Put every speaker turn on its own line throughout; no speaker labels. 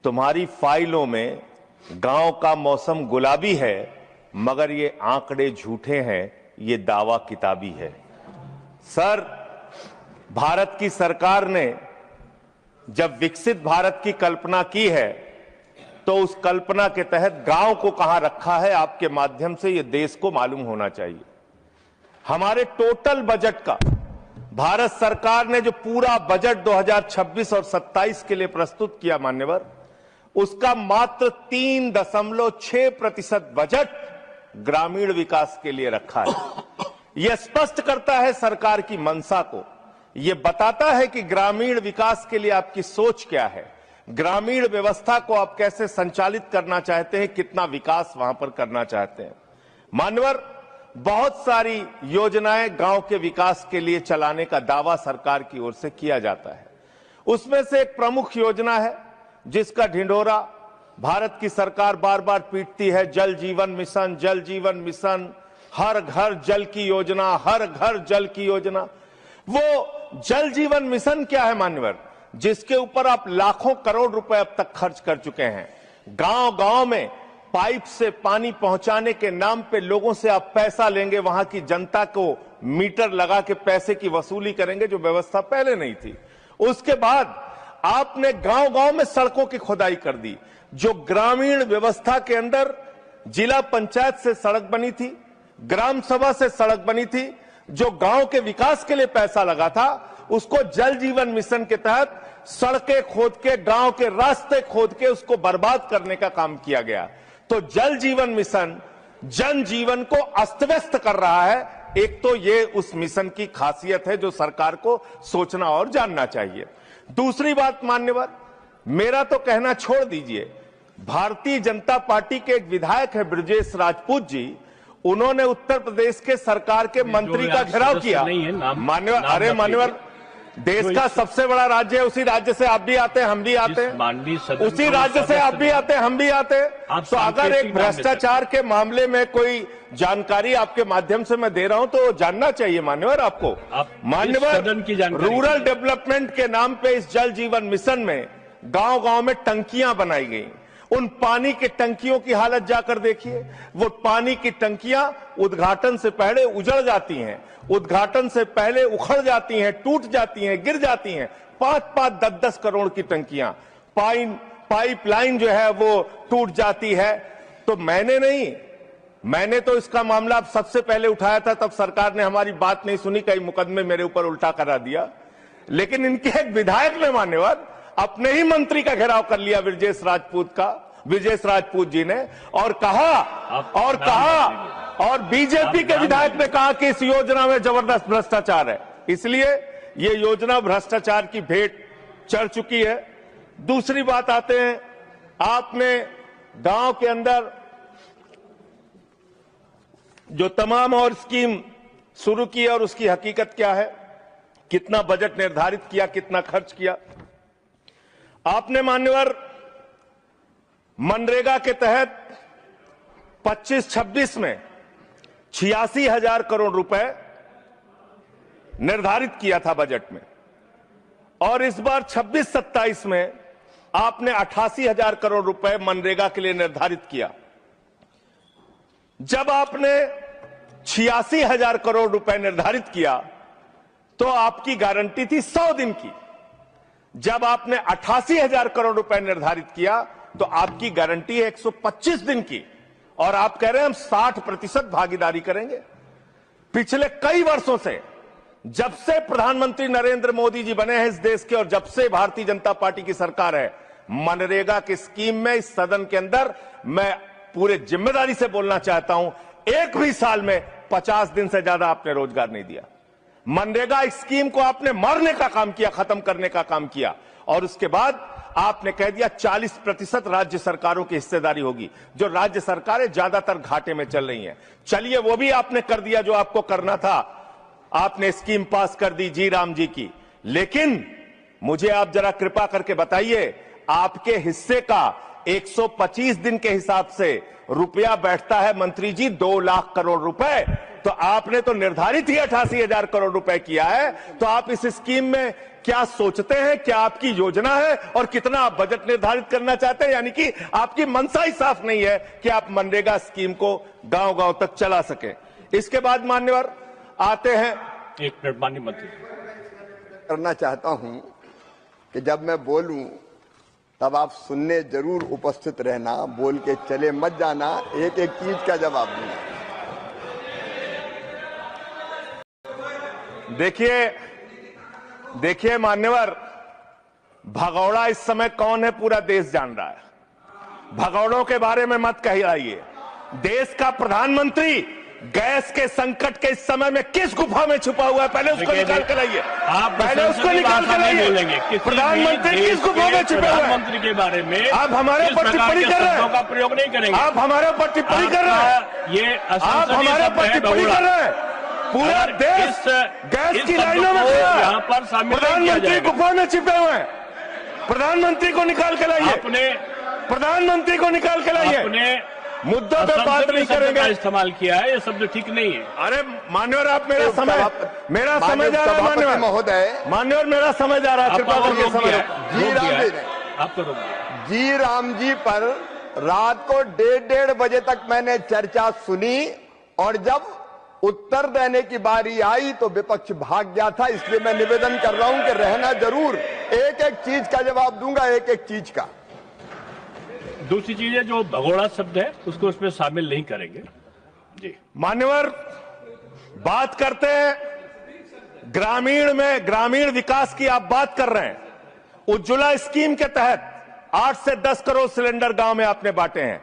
तुम्हारी फाइलों में गांव का मौसम गुलाबी है, मगर ये आंकड़े झूठे हैं, ये दावा किताबी है। सर, भारत की सरकार ने जब विकसित भारत की कल्पना की है तो उस कल्पना के तहत गांव को कहां रखा है, आपके माध्यम से ये देश को मालूम होना चाहिए। हमारे टोटल बजट का भारत सरकार ने जो पूरा बजट 2026 और 27 के लिए प्रस्तुत किया मान्यवर, उसका मात्र 3.6% बजट ग्रामीण विकास के लिए रखा है। यह स्पष्ट करता है सरकार की मंशा को। यह बताता है कि ग्रामीण विकास के लिए आपकी सोच क्या है, ग्रामीण व्यवस्था को आप कैसे संचालित करना चाहते हैं, कितना विकास वहां पर करना चाहते हैं। मान्यवर, बहुत सारी योजनाएं गांव के विकास के लिए चलाने का दावा सरकार की ओर से किया जाता है। उसमें से एक प्रमुख योजना है जिसका ढिंढोरा भारत की सरकार बार बार पीटती है, जल जीवन मिशन, जल जीवन मिशन, हर घर जल की योजना, हर घर जल की योजना। वो जल जीवन मिशन क्या है मान्यवर, जिसके ऊपर आप लाखों करोड़ रुपए अब तक खर्च कर चुके हैं। गांव गांव में पाइप से पानी पहुंचाने के नाम पे लोगों से आप पैसा लेंगे, वहां की जनता को मीटर लगा के पैसे की वसूली करेंगे, जो व्यवस्था पहले नहीं थी। उसके बाद आपने गांव गांव में सड़कों की खुदाई कर दी। जो ग्रामीण व्यवस्था के अंदर जिला पंचायत से सड़क बनी थी, ग्राम सभा से सड़क बनी थी, जो गांव के विकास के लिए पैसा लगा था, उसको जल जीवन मिशन के तहत सड़कें खोद के, गांव के रास्ते खोद के उसको बर्बाद करने का काम किया गया। तो जल जीवन मिशन जन जीवन को अस्त व्यस्त कर रहा है। एक तो ये उस मिशन की खासियत है जो सरकार को सोचना और जानना चाहिए। दूसरी बात मान्यवर, मेरा तो कहना छोड़ दीजिए, भारतीय जनता पार्टी के एक विधायक है ब्रजेश राजपूत जी, उन्होंने उत्तर प्रदेश के सरकार के मंत्री का घेराव किया। मान्यवर, अरे मान्यवर, देश का सबसे बड़ा राज्य है, उसी राज्य से आप भी आते हैं, हम भी आते हैं, उसी राज्य से आप भी आते हैं, हम भी आते हैं। तो अगर एक भ्रष्टाचार के मामले में कोई जानकारी आपके माध्यम से मैं दे रहा हूं तो जानना चाहिए मान्यवर आपको। मान्यवर, रूरल डेवलपमेंट के नाम पे इस जल जीवन मिशन में गांव गांव में टंकियां बनाई गई। उन पानी की टंकियों की हालत जाकर देखिए। वो पानी की टंकियां उद्घाटन से पहले उजड़ जाती हैं, उद्घाटन से पहले उखड़ जाती हैं, टूट जाती हैं, गिर जाती हैं। 5-5, 10-10 करोड़ की टंकियां, पाइपलाइन जो है वो टूट जाती है। तो मैंने तो इसका मामला सबसे पहले उठाया था, तब सरकार ने हमारी बात नहीं सुनी, कई मुकदमे मेरे ऊपर उल्टा करा दिया। लेकिन इनके एक विधायक ने मान्यवर अपने ही मंत्री का घेराव कर लिया ब्रजेश राजपूत जी ने, और बीजेपी के विधायक ने कहा कि इस योजना में जबरदस्त भ्रष्टाचार है। इसलिए ये योजना भ्रष्टाचार की भेंट चढ़ चुकी है। दूसरी बात आते हैं, आपने गांव के अंदर जो तमाम और स्कीम शुरू की और उसकी हकीकत क्या है, कितना बजट निर्धारित किया, कितना खर्च किया। आपने मान्यवर मनरेगा के तहत 25-26 में 86,000 करोड़ रुपए निर्धारित किया था बजट में, और इस बार 26-27 में आपने 88,000 करोड़ रुपए मनरेगा के लिए निर्धारित किया। जब आपने 86,000 करोड़ रुपए निर्धारित किया तो आपकी गारंटी थी 100 दिन की। जब आपने 88,000 करोड़ रुपए निर्धारित किया तो आपकी गारंटी है 125 दिन की, और आप कह रहे हैं हम 60% भागीदारी करेंगे। पिछले कई वर्षों से, जब से प्रधानमंत्री नरेंद्र मोदी जी बने हैं इस देश के, और जब से भारतीय जनता पार्टी की सरकार है, मनरेगा की स्कीम में इस सदन के अंदर मैं पूरे जिम्मेदारी से बोलना चाहता हूं, एक भी साल में 50 दिन से ज्यादा आपने रोजगार नहीं दिया। मनरेगा स्कीम को आपने मारने का काम किया, खत्म करने का काम किया, और उसके बाद आपने कह दिया 40% राज्य सरकारों की हिस्सेदारी होगी। जो राज्य सरकारें ज्यादातर घाटे में चल रही हैं, चलिए वो भी आपने कर दिया जो आपको करना था, आपने स्कीम पास कर दी जी राम जी की। लेकिन मुझे आप जरा कृपा करके बताइए, आपके हिस्से का 125 दिन के हिसाब से रुपया बैठता है मंत्री जी 2 लाख करोड़ रुपए। तो आपने तो निर्धारित ही 88,000 करोड़ रुपए किया है। तो आप इस स्कीम में क्या सोचते हैं, क्या आपकी योजना है और कितना आप बजट निर्धारित करना चाहते हैं? यानी कि आपकी मंशा ही साफ नहीं है कि आप मनरेगा स्कीम को गांव-गांव तक चला सके। इसके बाद मान्यवर आते हैं,
एक मिनट माननीय मंत्री
करना चाहता हूं कि जब मैं बोलूं तब आप सुनने जरूर उपस्थित रहना, बोल के चले मत जाना, एक एक चीज का जवाब दूंगा।
देखिए मान्यवर, भगौड़ा इस समय कौन है पूरा देश जान रहा है। भगौड़ों के बारे में मत कहिए। देश का प्रधानमंत्री गैस के संकट के इस समय में किस गुफा में छुपा हुआ है, पहले उसको निकाल कर लाइए। पहले उसको निकाल कर लाइए। प्रधानमंत्री किस गुफा में छुपे हुए हैं?
प्रधानमंत्री के बारे में
आप हमारे ऊपर टिप्पणी कर रहे हैं,
का प्रयोग नहीं करेंगे।
आप हमारे ऊपर टिप्पणी कर रहे हैं,
ये
आप हमारे ऊपर टिप्पणी कर रहे हैं। पूरा देश गैस की लाइनों में खड़ा है,
यहाँ पर
प्रधानमंत्री गुफा में छिपे हुए हैं। प्रधानमंत्री को निकाल के लाइए, प्रधानमंत्री को निकाल के लाइए। मुद्दों पे बात नहीं करेंगे।
इस्तेमाल किया है, ये शब्द ठीक नहीं है।
अरे मान्यवर, आप मेरा समय जा रहा है मान्यवर
महोदय,
मान्यवर मेरा समय जा रहा है, कृपा करके समय।
आपको रोक दिया।
जी राम जी पर रात को 1:30 बजे तक मैंने चर्चा सुनी और जब उत्तर देने की बारी आई तो विपक्ष भाग गया था। इसलिए मैं निवेदन कर रहा हूं कि रहना जरूर, एक एक चीज का जवाब दूंगा, एक एक चीज का।
दूसरी चीज है जो भगोड़ा शब्द है उसको उसमें शामिल नहीं करेंगे। जी
मान्यवर, बात करते हैं ग्रामीण विकास की आप बात कर रहे हैं। उज्ज्वला स्कीम के तहत 8 से 10 करोड़ सिलेंडर गांव में आपने बांटे हैं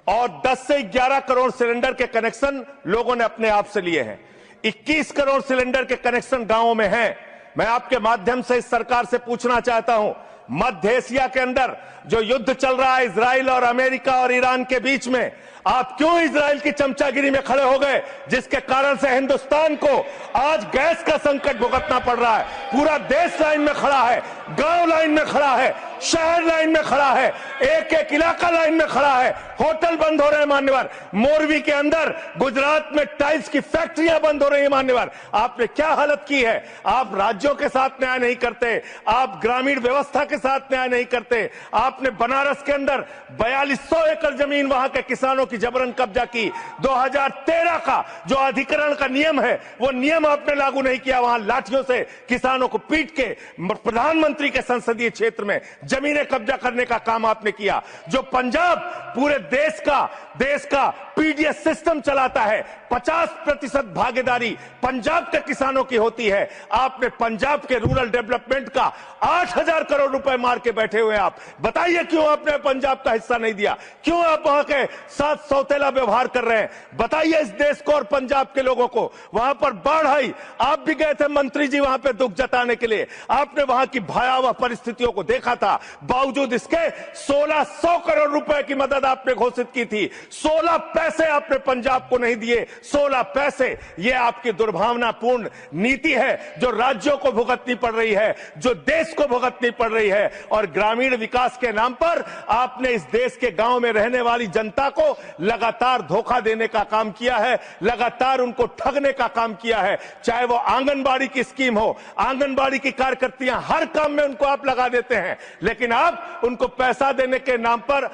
और 10 से 11 करोड़ सिलेंडर के कनेक्शन लोगों ने अपने आप से लिए हैं। 21 करोड़ सिलेंडर के कनेक्शन गांवों में हैं। मैं आपके माध्यम से इस सरकार से पूछना चाहता हूं, मध्य एशिया के अंदर जो युद्ध चल रहा है इजराइल और अमेरिका और ईरान के बीच में, आप क्यों इजराइल की चमचागिरी में खड़े हो गए, जिसके कारण से हिंदुस्तान को आज गैस का संकट भुगतना पड़ रहा है। पूरा देश लाइन में खड़ा है, गांव लाइन में खड़ा है, शहर लाइन में खड़ा है, एक एक इलाका लाइन में खड़ा है। होटल बंद हो रहे हैं मान्यवर। मोरवी के अंदर गुजरात में टाइल्स की फैक्ट्रियां बंद हो रही है मान्यवर। आपने क्या हालत की है? आप राज्यों के साथ न्याय नहीं करते, आप ग्रामीण व्यवस्था के साथ न्याय नहीं करते। आपने बनारस के अंदर 4200 एकड़ जमीन वहां के किसानों की जबरन कब्जा की। 2013 का जो अधिकरण का नियम है वो नियम आपने लागू नहीं किया। वहां लाठियों से किसानों को पीट के प्रधानमंत्री के संसदीय क्षेत्र में जमीनें कब्जा करने का काम आपने किया। जो पंजाब पूरे देश का पीडीएस सिस्टम चलाता है, 50% भागीदारी पंजाब के किसानों की होती है। आपने पंजाब के रूरल डेवलपमेंट का 8,000 करोड़ रुपए मार के बैठे हुए। आप बताइए क्यों आपने पंजाब का हिस्सा नहीं दिया? क्यों आप वहां के साथ सौतेला व्यवहार कर रहे हैं? बताइए इस देश को और पंजाब के लोगों को। वहां पर बाढ़ आई, आप भी गए थे मंत्री जी वहां पे दुख जताने के लिए। आपने वहां की भयावह परिस्थितियों को देखा था। बावजूद इसके 1600 करोड़ रुपए की मदद आपने घोषित की थी। 16 पैसे आपने पंजाब को नहीं दिए। 16 पैसे। यह आपकी दुर्भावनापूर्ण नीति है जो राज्यों को भुगतनी पड़ रही है, जो देश को भुगतनी पड़ रही है। और ग्रामीण विकास के नाम पर आपने इस देश के गांव में रहने वाली जनता को लगातार धोखा देने का काम किया है, लगातार उनको ठगने का काम किया है। चाहे वो आंगनबाड़ी की स्कीम हो, आंगनबाड़ी की कार्यकर्तियां हर काम में उनको आप लगा देते हैं, लेकिन आप उनको पैसा देने के नाम पर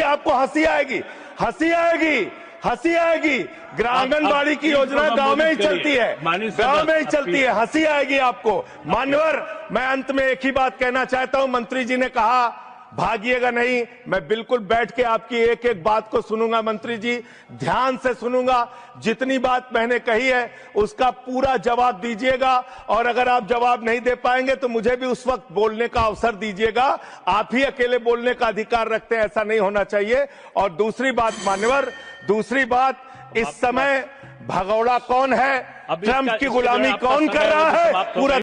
आपको हंसी आएगी, हंसी आएगी, हंसी आएगी। आंगनबाड़ी की योजना गांव में ही चलती है, गांव में ही चलती है, हंसी आएगी आपको। मान्यवर, मैं अंत में एक ही बात कहना चाहता हूं। मंत्री जी ने कहा भागिएगा नहीं, मैं बिल्कुल बैठ के आपकी एक एक बात को सुनूंगा। मंत्री जी, ध्यान से सुनूंगा। जितनी बात मैंने कही है उसका पूरा जवाब दीजिएगा, और अगर आप जवाब नहीं दे पाएंगे तो मुझे भी उस वक्त बोलने का अवसर दीजिएगा। आप ही अकेले बोलने का अधिकार रखते हैं, ऐसा नहीं होना चाहिए। और दूसरी बात मान्यवर, दूसरी बात, इस समय भगौड़ा कौन है, ट्रंप की गुलामी कौन कर रहा है, पूरा